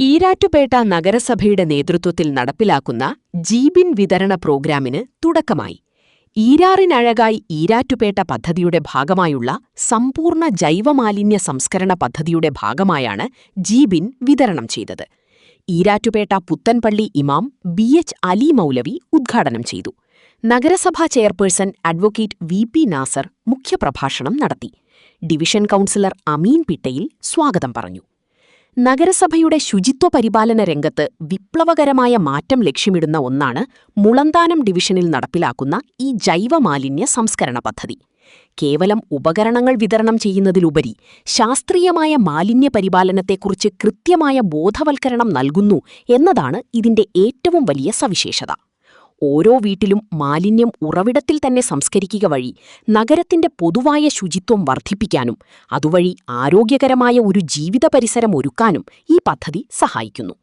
ഈരാറ്റുപേട്ട നഗരസഭയുടെ നേതൃത്വത്തിൽ നടപ്പിലാക്കുന്ന ജീബിൻ വിതരണ പ്രോഗ്രാമിന് തുടക്കമായി. ഈരാറിനഴകായി ഈരാറ്റുപേട്ട പദ്ധതിയുടെ ഭാഗമായുള്ള സമ്പൂർണ്ണ ജൈവമാലിന്യ സംസ്കരണ പദ്ധതിയുടെ ഭാഗമായാണ് ജീബിൻ വിതരണം ചെയ്തത്. ഈരാറ്റുപേട്ട പുത്തൻപള്ളി ഇമാം BH അലി മൗലവി ഉദ്ഘാടനം ചെയ്തു. നഗരസഭാ ചെയർപേഴ്സൺ അഡ്വക്കേറ്റ് VP നാസർ മുഖ്യപ്രഭാഷണം നടത്തി. ഡിവിഷൻ കൗൺസിലർ അമീൻ പിട്ടയിൽ സ്വാഗതം പറഞ്ഞു. നഗരസഭയുടെ ശുചിത്വ പരിപാലന രംഗത്ത് വിപ്ലവകരമായ മാറ്റം ലക്ഷ്യമിടുന്ന ഒന്നാണ് മുളന്താനം ഡിവിഷനിൽ നടപ്പിലാക്കുന്ന ഈ ജൈവമാലിന്യ സംസ്കരണ പദ്ധതി. കേവലം ഉപകരണങ്ങൾ വിതരണം ചെയ്യുന്നതിലുപരി ശാസ്ത്രീയമായ മാലിന്യ പരിപാലനത്തെക്കുറിച്ച് കൃത്യമായ ബോധവൽക്കരണം നൽകുന്നു എന്നതാണ് ഇതിന്റെ ഏറ്റവും വലിയ സവിശേഷത. ഓരോ വീട്ടിലും മാലിന്യം ഉറവിടത്തിൽ തന്നെ സംസ്കരിക്കുക വഴി നഗരത്തിന്റെ പൊതുവായ ശുചിത്വം വർദ്ധിപ്പിക്കാനും അതുവഴി ആരോഗ്യകരമായ ഒരു ജീവിത പരിസരം ഒരുക്കാനും ഈ പദ്ധതി സഹായിക്കുന്നു.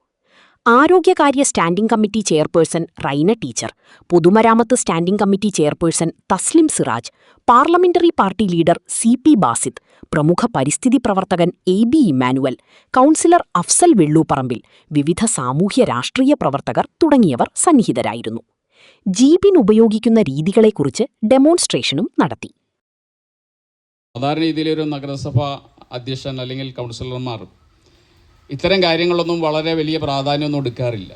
ആരോഗ്യകാര്യ standing committee chairperson Raina teacher, പൊതുമരാമത്ത് standing committee chairperson Thasleem Siraj, parliamentary party leader CP Basid, പ്രമുഖ പരിസ്ഥിതി പ്രവർത്തകൻ AB Emmanuel, councillor Afsal Velluparambil, വിവിധ സാമൂഹ്യ രാഷ്ട്രീയ പ്രവർത്തകർ തുടങ്ങിയവർ സന്നിഹിതരായിരുന്നു. ജീബിൻ ഉപയോഗിക്കുന്ന രീതികളെക്കുറിച്ച് ഡെമോൺസ്ട്രേഷനും നടത്തി. സാധാരണ രീതിയിലൊരു നഗരസഭ അധ്യക്ഷൻ അല്ലെങ്കിൽ കൗൺസിലർമാർ ഇത്തരം കാര്യങ്ങളൊന്നും വളരെ വലിയ പ്രാധാന്യമൊന്നും എടുക്കാറില്ല.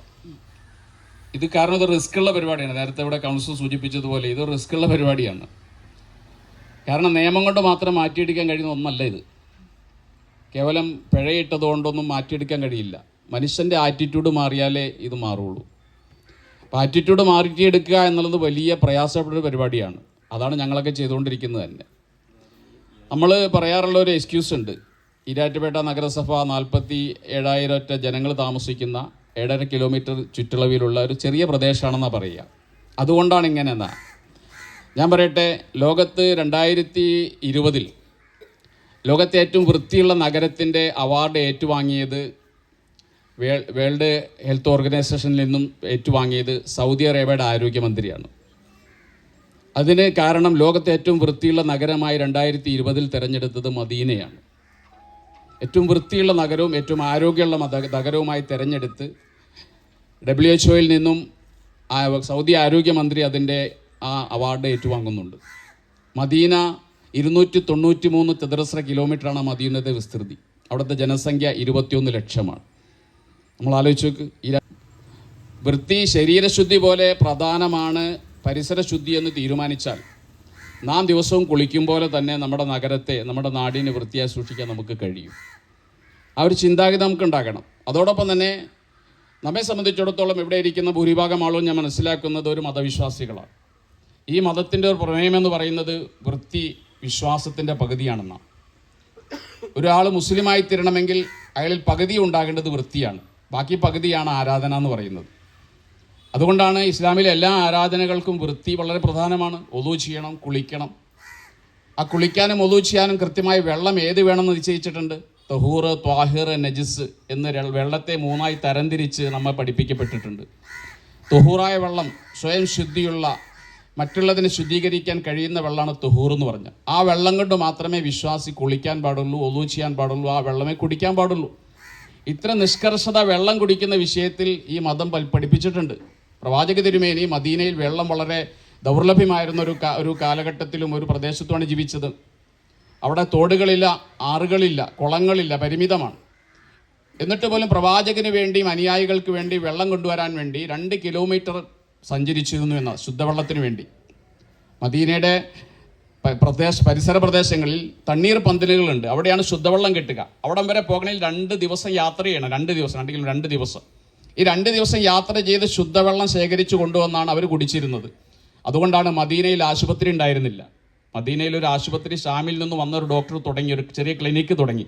ഇത് കാരണം ഇത് റിസ്ക്കുള്ള പരിപാടിയാണ്. നേരത്തെ ഇവിടെ കൗൺസിൽ സൂചിപ്പിച്ചതുപോലെ ഇത് റിസ്ക്കുള്ള പരിപാടിയാണ്. കാരണം നിയമം കൊണ്ട് മാത്രം മാറ്റിയെടുക്കാൻ കഴിയുന്ന ഒന്നല്ല ഇത്. കേവലം പിഴയിട്ടതുകൊണ്ടൊന്നും മാറ്റിയെടുക്കാൻ കഴിയില്ല. മനുഷ്യൻ്റെ ആറ്റിറ്റ്യൂഡ് മാറിയാലേ ഇത് മാറുള്ളൂ. അപ്പോൾ ആറ്റിറ്റ്യൂഡ് മാറ്റിയെടുക്കുക എന്നുള്ളത് വലിയ പ്രയാസപ്പെട്ടൊരു പരിപാടിയാണ്. അതാണ് ഞങ്ങളൊക്കെ ചെയ്തുകൊണ്ടിരിക്കുന്നത് തന്നെ. നമ്മൾ പറയാറുള്ള ഒരു എക്സ്ക്യൂസ് ഉണ്ട്. ഈരാറ്റുപേട്ട നഗരസഭ 47,000 ജനങ്ങൾ താമസിക്കുന്ന 7.5 കിലോമീറ്റർ ചുറ്റളവിലുള്ള ഒരു ചെറിയ പ്രദേശമാണെന്നാണ് പറയുക. അതുകൊണ്ടാണ് ഇങ്ങനെയെന്നാ ഞാൻ പറയട്ടെ. ലോകത്ത് 2020 ലോകത്തെ ഏറ്റവും വൃത്തിയുള്ള നഗരത്തിൻ്റെ അവാർഡ് ഏറ്റുവാങ്ങിയത് വേൾഡ് ഹെൽത്ത് ഓർഗനൈസേഷനിൽ നിന്നും ഏറ്റുവാങ്ങിയത് സൗദി അറേബ്യയുടെ ആരോഗ്യമന്ത്രിയാണ്. അതിന് കാരണം ലോകത്തെ ഏറ്റവും വൃത്തിയുള്ള നഗരമായി 2020 തിരഞ്ഞെടുത്തത് മദീനയാണ്. ഏറ്റവും വൃത്തിയുള്ള നഗരവും ഏറ്റവും ആരോഗ്യമുള്ള നഗരവുമായി തിരഞ്ഞെടുത്ത് WHO നിന്നും സൗദി ആരോഗ്യമന്ത്രി അതിൻ്റെ ആ അവാർഡ് ഏറ്റുവാങ്ങുന്നുണ്ട്. മദീന 293 ചതുരശ്ര കിലോമീറ്ററാണ് മദീനയുടെ വിസ്തൃതി. അവിടുത്തെ ജനസംഖ്യ 21 ലക്ഷമാണ്. നമ്മൾ ആലോചിച്ച് നോക്ക്. വൃത്തി ശരീരശുദ്ധി പോലെ പ്രധാനമാണ് പരിസരശുദ്ധി എന്ന് തീരുമാനിച്ചാൽ നാം ദിവസവും കുളിക്കും പോലെ തന്നെ നമ്മുടെ നഗരത്തെ, നമ്മുടെ നാടിനെ വൃത്തിയായി സൂക്ഷിക്കാൻ നമുക്ക് കഴിയും. ആ ഒരു ചിന്താഗതി നമുക്ക് ഉണ്ടാക്കണം. അതോടൊപ്പം തന്നെ നമ്മെ സംബന്ധിച്ചിടത്തോളം ഇവിടെ ഇരിക്കുന്ന ഭൂരിഭാഗം ആളും ഞാൻ മനസ്സിലാക്കുന്നത് ഒരു മതവിശ്വാസികളാണ്. ഈ മതത്തിൻ്റെ ഒരു പ്രമേയമെന്ന് പറയുന്നത് വൃത്തി വിശ്വാസത്തിൻ്റെ പകുതിയാണെന്നാണ്. ഒരാൾ മുസ്ലിമായി തീരണമെങ്കിൽ അയാളിൽ പകുതി ഉണ്ടാകേണ്ടത് വൃത്തിയാണ്, ബാക്കി പകുതിയാണ് ആരാധന എന്ന് പറയുന്നത്. അതുകൊണ്ടാണ് ഇസ്ലാമിലെ എല്ലാ ആരാധനകൾക്കും വൃത്തി വളരെ പ്രധാനമാണ്. ഒളു ചെയ്യണം, കുളിക്കണം. ആ കുളിക്കാനും ഒളു ചെയ്യാനും കൃത്യമായി വെള്ളം ഏത് വേണമെന്ന് നിശ്ചയിച്ചിട്ടുണ്ട്. തഹൂർ, ത്വാഹിർ, നജിസ് എന്ന് വെള്ളത്തെ 3ആയി തരംതിരിച്ച് നമ്മൾ പഠിപ്പിക്കപ്പെട്ടിട്ടുണ്ട്. തഹൂറായ വെള്ളം, സ്വയം ശുദ്ധിയുള്ള, മറ്റുള്ളതിനെ ശുദ്ധീകരിക്കാൻ കഴിയുന്ന വെള്ളമാണ് തഹൂർ എന്ന് പറഞ്ഞാൽ. ആ വെള്ളം കൊണ്ട് മാത്രമേ വിശ്വാസി കുളിക്കാൻ പാടുള്ളൂ, ഒളു ചെയ്യാൻ പാടുള്ളൂ, ആ വെള്ളമേ കുടിക്കാൻ പാടുള്ളൂ. ഇത്ര നിഷ്കർഷത വെള്ളം കുടിക്കുന്ന വിഷയത്തിൽ ഈ മതം പഠിപ്പിച്ചിട്ടുണ്ട്. പ്രവാചക തിരുമേനി മദീനയിൽ വെള്ളം വളരെ ദൗർലഭ്യമായിരുന്ന ഒരു കാലഘട്ടത്തിലും ഒരു പ്രദേശത്തുമാണ് ജീവിച്ചത്. അവിടെ തോടുകളില്ല, ആറുകളില്ല, കുളങ്ങളില്ല, പരിമിതമാണ്. എന്നിട്ട് പോലും പ്രവാചകന് വേണ്ടിയും അനുയായികൾക്ക് വേണ്ടി വെള്ളം കൊണ്ടുവരാൻ വേണ്ടി 2 കിലോമീറ്റർ സഞ്ചരിച്ചിരുന്നു എന്ന ശുദ്ധവെള്ളത്തിന് വേണ്ടി. മദീനയുടെ പരിസര പ്രദേശങ്ങളിൽ തണ്ണീർ പന്തലുകളുണ്ട്. അവിടെയാണ് ശുദ്ധവെള്ളം കിട്ടുക. അവിടം വരെ പോകണമെങ്കിൽ 2 ദിവസം യാത്ര ചെയ്യണം. 2 ദിവസം. ഈ 2 ദിവസം യാത്ര ചെയ്ത് ശുദ്ധവെള്ളം ശേഖരിച്ചു കൊണ്ടുവന്നാണ് അവർ കുടിച്ചിരുന്നത്. അതുകൊണ്ടാണ് മദീനയിൽ ആശുപത്രി ഉണ്ടായിരുന്നില്ല. മദീനയിൽ ഒരു ആശുപത്രി ഷാമിൽ നിന്ന് വന്ന ഒരു ഡോക്ടർ തുടങ്ങി, ഒരു ചെറിയ ക്ലിനിക്ക് തുടങ്ങി.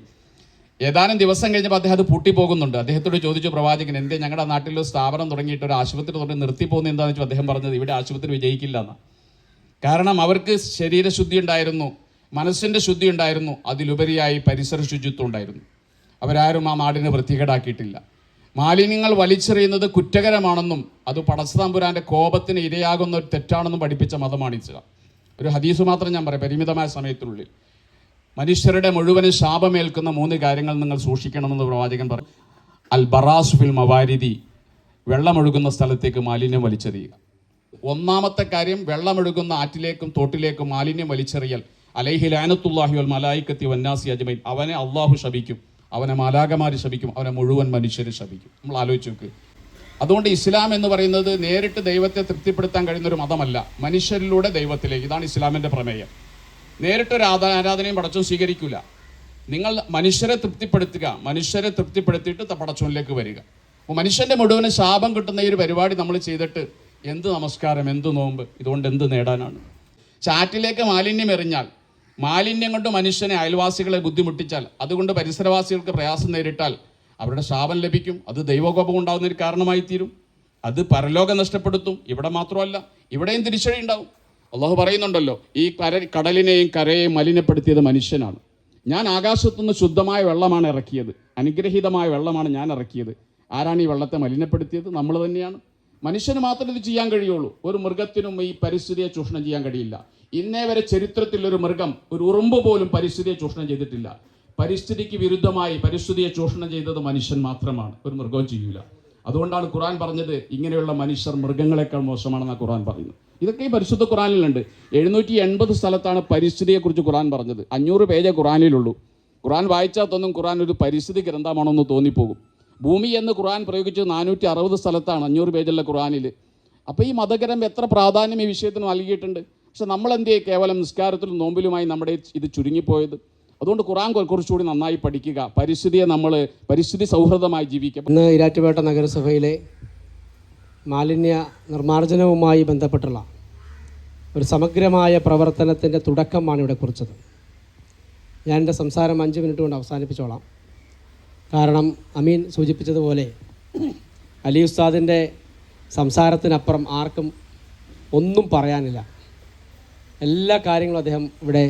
ഏതാനും ദിവസം കഴിഞ്ഞപ്പോൾ അദ്ദേഹം അത് പൂട്ടിപ്പോകുന്നുണ്ട്. അദ്ദേഹത്തോട് ചോദിച്ചു പ്രവാചകൻ, എന്തേ ഞങ്ങളുടെ നാട്ടിലൊരു സ്ഥാപനം തുടങ്ങിയിട്ട് ഒരു ആശുപത്രി തുടങ്ങി നിർത്തിപ്പോകുന്നത് എന്താണെന്ന് വെച്ചാൽ അദ്ദേഹം പറഞ്ഞത് ഇവിടെ ആശുപത്രി വിജയിക്കില്ല എന്നാണ്. കാരണം അവർക്ക് ശരീരശുദ്ധി ഉണ്ടായിരുന്നു, മനസ്സിൻ്റെ ശുദ്ധി ഉണ്ടായിരുന്നു, അതിലുപരിയായി പരിസര ശുചിത്വം ഉണ്ടായിരുന്നു. അവരാരും ആ നാടിനെ വൃത്തികേടാക്കിയിട്ടില്ല. മാലിന്യങ്ങൾ വലിച്ചെറിയുന്നത് കുറ്റകരമാണെന്നും അത് പടച്ചതമ്പുരാൻ്റെ കോപത്തിന് ഇരയാകുന്ന ഒരു തെറ്റാണെന്നും പഠിപ്പിച്ച മതമാണ് ഇസ്ലാം. ഒരു ഹദീസ് മാത്രം ഞാൻ പറയാം പരിമിതമായ സമയത്തിനുള്ളിൽ. മനുഷ്യരുടെ മുഴുവനും ശാപമേൽക്കുന്ന 3 കാര്യങ്ങൾ നിങ്ങൾ സൂക്ഷിക്കണമെന്ന് പ്രവാചകൻ പറഞ്ഞു. അൽ ബറാസുഫിൽ മവാരിദി, വെള്ളമൊഴുകുന്ന സ്ഥലത്തേക്ക് മാലിന്യം വലിച്ചെറിയുക. ഒന്നാമത്തെ കാര്യം, വെള്ളമൊഴുകുന്ന ആറ്റിലേക്കും തോട്ടിലേക്കും മാലിന്യം വലിച്ചെറിയൽ. അലൈഹി ലാനത്തുല്ലാഹി വൽ മലായിക്കത്തി വന്നാസി അജ്മൈൻ, അവനെ അള്ളാഹു ശപിക്കും, അവനെ മാലാകമാര് ശപിക്കും, അവനെ മുഴുവൻ മനുഷ്യർ ശപിക്കും. നമ്മൾ ആലോചിച്ച് നോക്ക്. അതുകൊണ്ട് ഇസ്ലാം എന്ന് പറയുന്നത് നേരിട്ട് ദൈവത്തെ തൃപ്തിപ്പെടുത്താൻ കഴിയുന്നൊരു മതമല്ല, മനുഷ്യരിലൂടെ ദൈവത്തിലേക്ക്. ഇതാണ് ഇസ്ലാമിൻ്റെ പ്രമേയം. നേരിട്ടൊരു ആരാധനയും പടച്ചോൻ സ്വീകരിക്കില്ല. നിങ്ങൾ മനുഷ്യരെ തൃപ്തിപ്പെടുത്തുക, മനുഷ്യരെ തൃപ്തിപ്പെടുത്തിയിട്ട് പടച്ചോനിലേക്ക് വരിക. അപ്പോൾ മനുഷ്യൻ്റെ മുഴുവന് ശാപം കിട്ടുന്ന ഈ ഒരു പരിപാടി നമ്മൾ ചെയ്തിട്ട് എന്ത് നമസ്കാരം, എന്ത് നോമ്പ്, ഇതുകൊണ്ട് എന്ത് നേടാനാണ്? ചാറ്റിലേക്ക് മാലിന്യം എറിഞ്ഞാൽ, മാലിന്യം കൊണ്ട് മനുഷ്യനെ, അയൽവാസികളെ ബുദ്ധിമുട്ടിച്ചാൽ, അതുകൊണ്ട് പരിസരവാസികൾക്ക് പ്രയാസം നേരിട്ടാൽ അവരുടെ ശാപം ലഭിക്കും. അത് ദൈവകോപം ഉണ്ടാകുന്നൊരു കാരണമായി തീരും. അത് പരലോകം നഷ്ടപ്പെടുത്തും. ഇവിടെ മാത്രമല്ല, ഇവിടെയും തിരിച്ചടി ഉണ്ടാവും. അള്ളാഹു പറയുന്നുണ്ടല്ലോ, ഈ കടലിനെയും കരയെയും മലിനപ്പെടുത്തിയത് മനുഷ്യനാണ്. ഞാൻ ആകാശത്തുനിന്ന് ശുദ്ധമായ വെള്ളമാണ് ഇറക്കിയത്, അനുഗ്രഹീതമായ വെള്ളമാണ് ഞാൻ ഇറക്കിയത്. ആരാണ് ഈ വെള്ളത്തെ മലിനപ്പെടുത്തിയത്? നമ്മൾ തന്നെയാണ്. മനുഷ്യന് മാത്രമേ ഇത് ചെയ്യാൻ കഴിയുള്ളൂ. ഒരു മൃഗത്തിനും ഈ പരിസ്ഥിതിയെ ചൂഷണം ചെയ്യാൻ കഴിയില്ല. ഇന്നേ വരെ ചരിത്രത്തിൽ ഒരു മൃഗം, ഒരു ഉറുമ്പ് പോലും പരിസ്ഥിതിയെ ചൂഷണം ചെയ്തിട്ടില്ല. പരിസ്ഥിതിക്ക് വിരുദ്ധമായി പരിസ്ഥിതിയെ ചൂഷണം ചെയ്തത് മനുഷ്യൻ മാത്രമാണ്, ഒരു മൃഗവും ചെയ്യൂല. അതുകൊണ്ടാണ് ഖുർആൻ പറഞ്ഞത്, ഇങ്ങനെയുള്ള മനുഷ്യർ മൃഗങ്ങളെക്കാൾ മോശമാണെന്നാണ് ഖുർആൻ പറയുന്നത്. ഇതൊക്കെ ഈ പരിശുദ്ധ ഖുർആനിലുണ്ട്. 780 സ്ഥലത്താണ് പരിസ്ഥിതിയെക്കുറിച്ച് ഖുർആൻ പറഞ്ഞത്. 500 പേജേ ഖുർആനിലുള്ളൂ. ഖുർആൻ വായിച്ചാൽ തോന്നും ഖുർആൻ ഒരു പരിസ്ഥിതി ഗ്രന്ഥമാണെന്ന് തോന്നിപ്പോകും. ഭൂമി എന്ന് ഖുർആൻ പ്രയോഗിച്ചത് 460 സ്ഥലത്താണ് 500 പേജുള്ള ഖുർആനിൽ. അപ്പോൾ ഈ മതഗ്രന്ഥം എത്ര പ്രാധാന്യം ഈ വിഷയത്തിന് നൽകിയിട്ടുണ്ട്. പക്ഷെ നമ്മളെന്തേ കേവലം നിസ്കാരത്തിലും നോമ്പിലുമായി നമ്മുടെ ഇത് ചുരുങ്ങിപ്പോയത്? അതുകൊണ്ട് ഖുർആൻ കുറച്ചുകൂടി നന്നായി പഠിക്കുക, പരിസ്ഥിതിയെ നമ്മൾ പരിസ്ഥിതി സൗഹൃദമായി ജീവിക്കുക. ഇന്ന് ഈരാറ്റുപേട്ട നഗരസഭയിലെ മാലിന്യ നിർമ്മാർജ്ജനവുമായി ബന്ധപ്പെട്ടുള്ള ഒരു സമഗ്രമായ പ്രവർത്തനത്തിൻ്റെ തുടക്കമാണ് ഇവിടെ കുറിച്ചത്. ഞാൻ എൻ്റെ സംസാരം 5 മിനിറ്റ് കൊണ്ട് അവസാനിപ്പിച്ചോളാം. കാരണം അമീൻ സൂചിപ്പിച്ചതുപോലെ അലി ഉസ്താദിൻ്റെ സംസാരത്തിനപ്പുറം ആർക്കും ഒന്നും പറയാനില്ല. എല്ലാ കാര്യങ്ങളും അദ്ദേഹം ഇവിടെ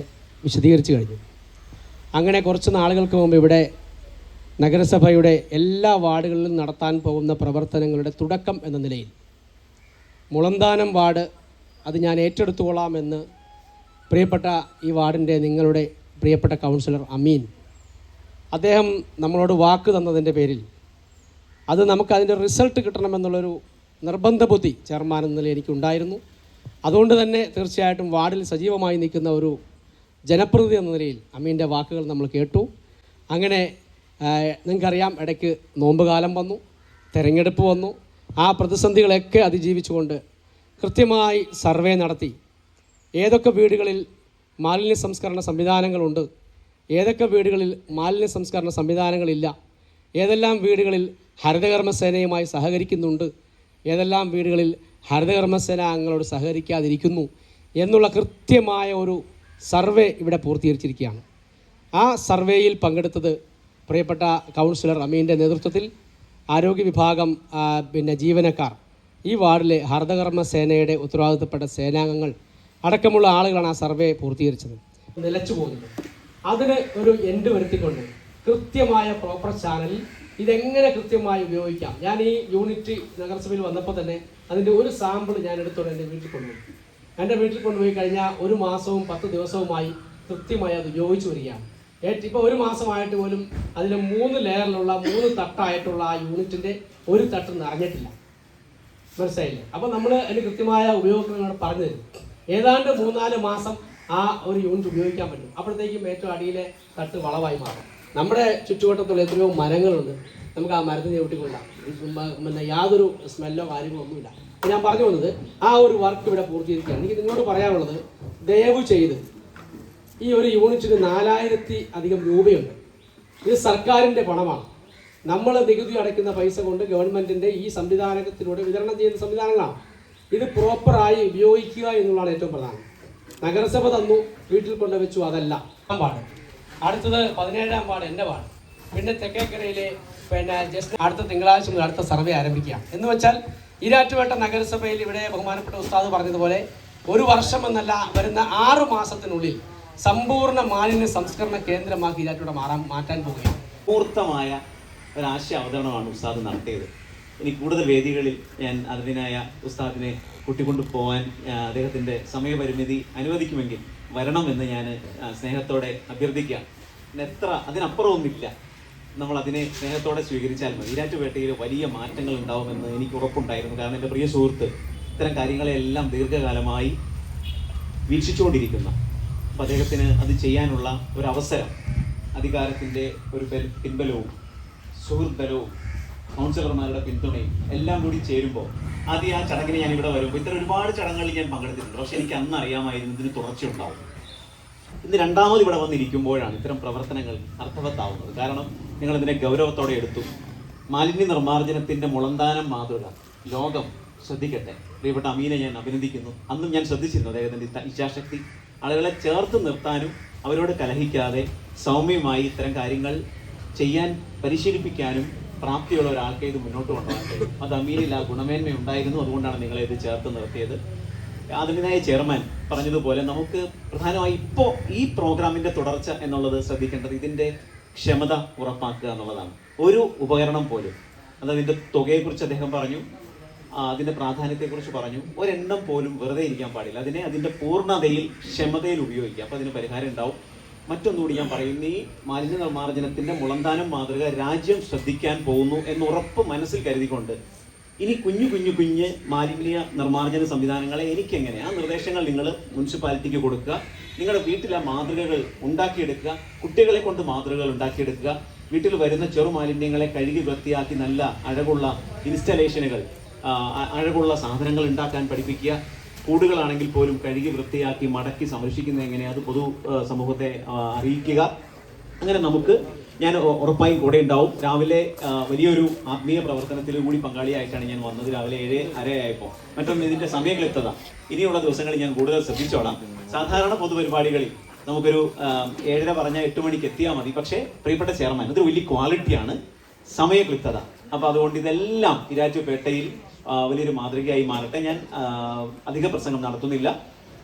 വിശദീകരിച്ചു കഴിഞ്ഞു. അങ്ങനെ കുറച്ച് നാളുകൾക്ക് മുമ്പ് ഇവിടെ നഗരസഭയുടെ എല്ലാ വാർഡുകളിലും നടത്താൻ പോകുന്ന പ്രവർത്തനങ്ങളുടെ തുടക്കം എന്ന നിലയിൽ മുളന്താനം വാർഡ് അത് ഞാൻ ഏറ്റെടുത്തുകൊള്ളാമെന്ന് പ്രിയപ്പെട്ട ഈ വാർഡിൻ്റെ നിങ്ങളുടെ പ്രിയപ്പെട്ട കൗൺസിലർ അമീൻ അദ്ദേഹം നമ്മളോട് വാക്ക് തന്നതിൻ്റെ പേരിൽ അത് നമുക്കതിൻ്റെ റിസൾട്ട് കിട്ടണമെന്നുള്ളൊരു നിർബന്ധ ബുദ്ധി ചെയർമാൻ എന്ന നിലയിൽ എനിക്കുണ്ടായിരുന്നു. അതുകൊണ്ട് തന്നെ തീർച്ചയായിട്ടും വാർഡിൽ സജീവമായി നിൽക്കുന്ന ഒരു ജനപ്രതിനിധി എന്ന നിലയിൽ അമീൻ്റെ വാക്കുകൾ നമ്മൾ കേട്ടു. അങ്ങനെ നിങ്ങൾക്കറിയാം, ഇടയ്ക്ക് നോമ്പ് കാലം വന്നു, തെരഞ്ഞെടുപ്പ് വന്നു. ആ പ്രതിസന്ധികളൊക്കെ അതിജീവിച്ചുകൊണ്ട് കൃത്യമായി സർവേ നടത്തി ഏതൊക്കെ വീടുകളിൽ മാലിന്യ സംസ്കരണ സംവിധാനങ്ങളുണ്ട്, ഏതൊക്കെ വീടുകളിൽ മാലിന്യ സംസ്കരണ സംവിധാനങ്ങളില്ല, ഏതെല്ലാം വീടുകളിൽ ഹരിതകർമ്മസേനയുമായി സഹകരിക്കുന്നുണ്ട്, ഏതെല്ലാം വീടുകളിൽ ഹരിതകർമ്മസേന അംഗങ്ങളോട് സഹകരിക്കാതിരിക്കുന്നു എന്നുള്ള കൃത്യമായ ഒരു സർവേ ഇവിടെ പൂർത്തീകരിച്ചിരിക്കുകയാണ്. ആ സർവേയിൽ പങ്കെടുത്തത് പ്രിയപ്പെട്ട കൗൺസിലർ അമീൻ്റെ നേതൃത്വത്തിൽ ആരോഗ്യ വിഭാഗം ജീവനക്കാർ, ഈ വാർഡിലെ ഹരിതകർമ്മ സേനയുടെ ഉത്തരവാദിത്തപ്പെട്ട സേനാംഗങ്ങൾ അടക്കമുള്ള ആളുകളാണ് ആ സർവേ പൂർത്തീകരിച്ചത്. നിലച്ചു പോകുന്നത് അതിന് ഒരു എൻഡ് വരുത്തിക്കൊണ്ട് കൃത്യമായ പ്രോപ്പർ ചാനലിൽ ഇതെങ്ങനെ കൃത്യമായി ഉപയോഗിക്കാം. ഞാൻ ഈ യൂണിറ്റ് നഗരസഭയിൽ വന്നപ്പോൾ തന്നെ അതിൻ്റെ ഒരു സാമ്പിൾ ഞാൻ എടുത്തോണ്ട് എൻ്റെ വീട്ടിൽ കൊണ്ടുപോയി. എൻ്റെ വീട്ടിൽ കൊണ്ടുപോയി കഴിഞ്ഞാൽ 1 മാസവും 10 ദിവസവുമായി കൃത്യമായി അത് ഉപയോഗിച്ച് വരികയാണ്. ഇപ്പോൾ 1 മാസമായിട്ട് പോലും അതിൽ 3 ലെയറിലുള്ള 3 തട്ടായിട്ടുള്ള ആ യൂണിറ്റിൻ്റെ ഒരു തട്ട് നിറഞ്ഞിട്ടില്ല. മനസ്സിലായില്ലേ? അപ്പോൾ നമ്മൾ അതിന് കൃത്യമായ ഉപയോഗങ്ങൾ പറഞ്ഞു തരും. ഏതാണ്ട് 3-4 മാസം ആ ഒരു യൂണിറ്റ് ഉപയോഗിക്കാൻ പറ്റും. അപ്പോഴത്തേക്കും ഏറ്റവും അടിയിലെ തട്ട് വളമായി മാറും. നമ്മുടെ ചുറ്റുവട്ടത്തുള്ള എത്രയോ മരങ്ങളുണ്ട്, നമുക്ക് ആ മരത്തിന് ചവിട്ടിക്കൊണ്ടാം, പിന്നെ യാതൊരു സ്മെല്ലോ കാര്യങ്ങളോ ഒന്നുമില്ല. ഞാൻ പറഞ്ഞു വന്നത് ആ ഒരു വർക്ക് ഇവിടെ പൂർത്തീകരിക്കുകയാണ്. എനിക്ക് നിങ്ങളോട് പറയാനുള്ളത്, ദയവ് ചെയ്ത് ഈ ഒരു യൂണിറ്റിന് 4000 അധികം രൂപയുണ്ട്. ഇത് സർക്കാരിൻ്റെ പണമാണ്. നമ്മൾ നികുതി അടയ്ക്കുന്ന പൈസ കൊണ്ട് ഗവൺമെൻറ്റിൻ്റെ ഈ സംവിധാനത്തിലൂടെ വിതരണം ചെയ്യുന്ന സംവിധാനങ്ങളാണ്. ഇത് പ്രോപ്പറായി ഉപയോഗിക്കുക എന്നുള്ളതാണ് ഏറ്റവും പ്രധാനം. നഗരസഭ തന്നു, വീട്ടിൽ കൊണ്ടുവച്ചു, അതല്ല. വാർഡ് അടുത്തത് 17-ാം വാർഡ് എൻ്റെ വാർഡ്. പിന്നെ തെക്കേക്കരയിലെ ജസ്റ്റ് അടുത്ത തിങ്കളാഴ്ച മുതൽ അടുത്ത സർവേ ആരംഭിക്കുകയാണ്. എന്ന് വെച്ചാൽ ഈരാറ്റുപേട്ട നഗരസഭയിൽ ഇവിടെ ബഹുമാനപ്പെട്ട ഉസ്താദ് പറഞ്ഞതുപോലെ 1 വർഷം എന്നല്ല, വരുന്ന 6 മാസത്തിനുള്ളിൽ സമ്പൂർണ്ണ മാലിന്യ സംസ്കരണ കേന്ദ്രമാക്കി ഈരാറ്റുപേട്ട മാറ്റാൻ പോവുകയാണ്. പൂർത്തമായ ഒരാശയ അവതരണമാണ് ഉസ്താദ് നടത്തിയത്. ഇനി കൂടുതൽ വേദികളിൽ ഞാൻ അതിനായ ഉസ്താദിനെ കൂട്ടിക്കൊണ്ടു പോകാൻ അദ്ദേഹത്തിൻ്റെ സമയപരിമിതി അനുവദിക്കുമെങ്കിൽ വരണമെന്ന് ഞാൻ സ്നേഹത്തോടെ അഭ്യർത്ഥിക്കുകയാണ്. അതിനപ്പുറമൊന്നുമില്ല. നമ്മൾ അതിനെ സ്നേഹത്തോടെ സ്വീകരിച്ചാൽ മതി. ഈരാറ്റുപേട്ടയിൽ വലിയ മാറ്റങ്ങൾ ഉണ്ടാവുമെന്ന് എനിക്ക് ഉറപ്പുണ്ടായിരുന്നു. കാരണം എൻ്റെ പ്രിയ സുഹൃത്ത് ഇത്തരം കാര്യങ്ങളെല്ലാം ദീർഘകാലമായി വീക്ഷിച്ചുകൊണ്ടിരിക്കുന്ന, അപ്പോൾ അദ്ദേഹത്തിന് അത് ചെയ്യാനുള്ള ഒരു അവസരം, അധികാരത്തിൻ്റെ ഒരു പിൻബലവും സുഹൃത്ത് ബലവും കൗൺസിലർമാരുടെ പിന്തുണയും എല്ലാം കൂടി ചേരുമ്പോൾ, ആദ്യം ആ ചടങ്ങിന് ഞാൻ ഇവിടെ വരുമ്പോൾ ഇത്തരം ഒരുപാട് ചടങ്ങുകളിൽ ഞാൻ പങ്കെടുത്തിട്ടുണ്ട്. പക്ഷെ എനിക്ക് അന്ന് അറിയാമായിരുന്നു ഇതിന് തുടർച്ചയുണ്ടാവും. ഇന്ന് രണ്ടാമത് ഇവിടെ വന്നിരിക്കുമ്പോഴാണ് ഇത്തരം പ്രവർത്തനങ്ങൾ അർത്ഥവത്താവുന്നത്. കാരണം നിങ്ങൾ ഇതിനെ ഗൗരവത്തോടെ എടുത്തു. മാലിന്യ നിർമ്മാർജ്ജനത്തിൻ്റെ മുളന്താനം മാതൃക ലോകം ശ്രദ്ധിക്കട്ടെ. പ്രിയപ്പെട്ട അമീനെ ഞാൻ അഭിനന്ദിക്കുന്നു. അന്നും ഞാൻ ശ്രദ്ധിച്ചിരുന്നു അദ്ദേഹത്തിൻ്റെ ഇച്ഛാശക്തി. ആളുകളെ ചേർത്ത് നിർത്താനും അവരോട് കലഹിക്കാതെ സൗമ്യമായി ഇത്തരം കാര്യങ്ങൾ ചെയ്യാൻ പരിശീലിപ്പിക്കാനും പ്രാപ്തിയുള്ള ഒരാൾക്ക് ഇത് മുന്നോട്ട് കൊണ്ടുപോകാൻ കഴിയും. അത് അമീനിൽ ആ ഗുണമേന്മ ഉണ്ടായിരുന്നു. അതുകൊണ്ടാണ് നിങ്ങളെ ഇത് ചേർത്ത് നിർത്തിയത്. ആദരണീയനായ ചെയർമാൻ പറഞ്ഞതുപോലെ നമുക്ക് പ്രധാനമായി ഇപ്പോൾ ഈ പ്രോഗ്രാമിൻ്റെ തുടർച്ച എന്നുള്ളത് ശ്രദ്ധിക്കേണ്ടത് ഇതിൻ്റെ ക്ഷമത ഉറപ്പാക്കുക എന്നുള്ളതാണ്. ഒരു ഉപകരണം പോലും, അതതിൻ്റെ തുകയെക്കുറിച്ച് അദ്ദേഹം പറഞ്ഞു, അതിൻ്റെ പ്രാധാന്യത്തെക്കുറിച്ച് പറഞ്ഞു. ഒരെണ്ണം പോലും വെറുതെ ഇരിക്കാൻ പാടില്ല. അതിനെ അതിൻ്റെ പൂർണ്ണതയിൽ ക്ഷമതയിൽ ഉപയോഗിക്കുക. അപ്പോൾ അതിന് പരിഹാരം ഉണ്ടാവും. മറ്റൊന്നുകൂടി ഞാൻ പറയുന്നു, ഈ മാലിന്യ നിർമ്മാർജ്ജനത്തിൻ്റെ മുളന്താനം മാതൃക രാജ്യം ശ്രദ്ധിക്കാൻ പോകുന്നു എന്നുറപ്പ് മനസ്സിൽ കരുതിക്കൊണ്ട് ഇനി കുഞ്ഞു മാലിന്യ നിർമ്മാർജ്ജന സംവിധാനങ്ങളെ എനിക്കെങ്ങനെ, ആ നിർദ്ദേശങ്ങൾ നിങ്ങൾ മുനിസിപ്പാലിറ്റിക്ക് കൊടുക്കുക. നിങ്ങളുടെ വീട്ടിൽ ആ മാതൃകകൾ ഉണ്ടാക്കിയെടുക്കുക. കുട്ടികളെ കൊണ്ട് മാതൃകകൾ ഉണ്ടാക്കിയെടുക്കുക. വീട്ടിൽ വരുന്ന ചെറുമാലിന്യങ്ങളെ കഴുകി വൃത്തിയാക്കി നല്ല അഴകുള്ള ഇൻസ്റ്റലേഷനുകൾ, അഴകുള്ള സാധനങ്ങൾ ഉണ്ടാക്കാൻ പഠിപ്പിക്കുക. കൂടുകളാണെങ്കിൽ പോലും കഴുകി വൃത്തിയാക്കി മടക്കി സംരക്ഷിക്കുന്നത് എങ്ങനെ, അത് പൊതു സമൂഹത്തെ അറിയിക്കുക. അങ്ങനെ നമുക്ക് ഞാൻ ഉറപ്പായും കൂടെ ഉണ്ടാവും. രാവിലെ വലിയൊരു ആത്മീയ പ്രവർത്തനത്തിൽ കൂടി പങ്കാളിയായിട്ടാണ് ഞാൻ വന്നത്. രാവിലെ 7:30 മറ്റൊന്ന് ഇതിൻ്റെ സമയം ക്ലിപ്തത ഇനിയുള്ള ദിവസങ്ങളിൽ ഞാൻ കൂടുതൽ ശ്രദ്ധിച്ചോളാം. സാധാരണ പൊതുപരിപാടികളിൽ നമുക്കൊരു 7:30 പറഞ്ഞാൽ 8 മണിക്ക് എത്തിയാൽ മതി. പക്ഷേ പ്രിയപ്പെട്ട ചെയർമാൻ, അതൊരു വലിയ ക്വാളിറ്റിയാണ്, സമയക്ലിപ്തത. അപ്പോൾ അതുകൊണ്ട് ഇതെല്ലാം ഈരാറ്റുപേട്ടയിൽ വലിയൊരു മാതൃകയായി മാറട്ടെ. ഞാൻ അധിക പ്രസംഗം നടത്തുന്നില്ല.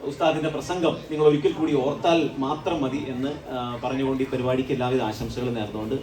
ഉസ്താദിന്റെ പ്രസംഗം നിങ്ങൾ ഒരിക്കൽ കൂടി ഓർത്താൽ മാത്രം മതി എന്ന് പറഞ്ഞുകൊണ്ട് ഈ പരിപാടിക്ക് എല്ലാവിധ ആശംസകളും നേർന്നുകൊണ്ട്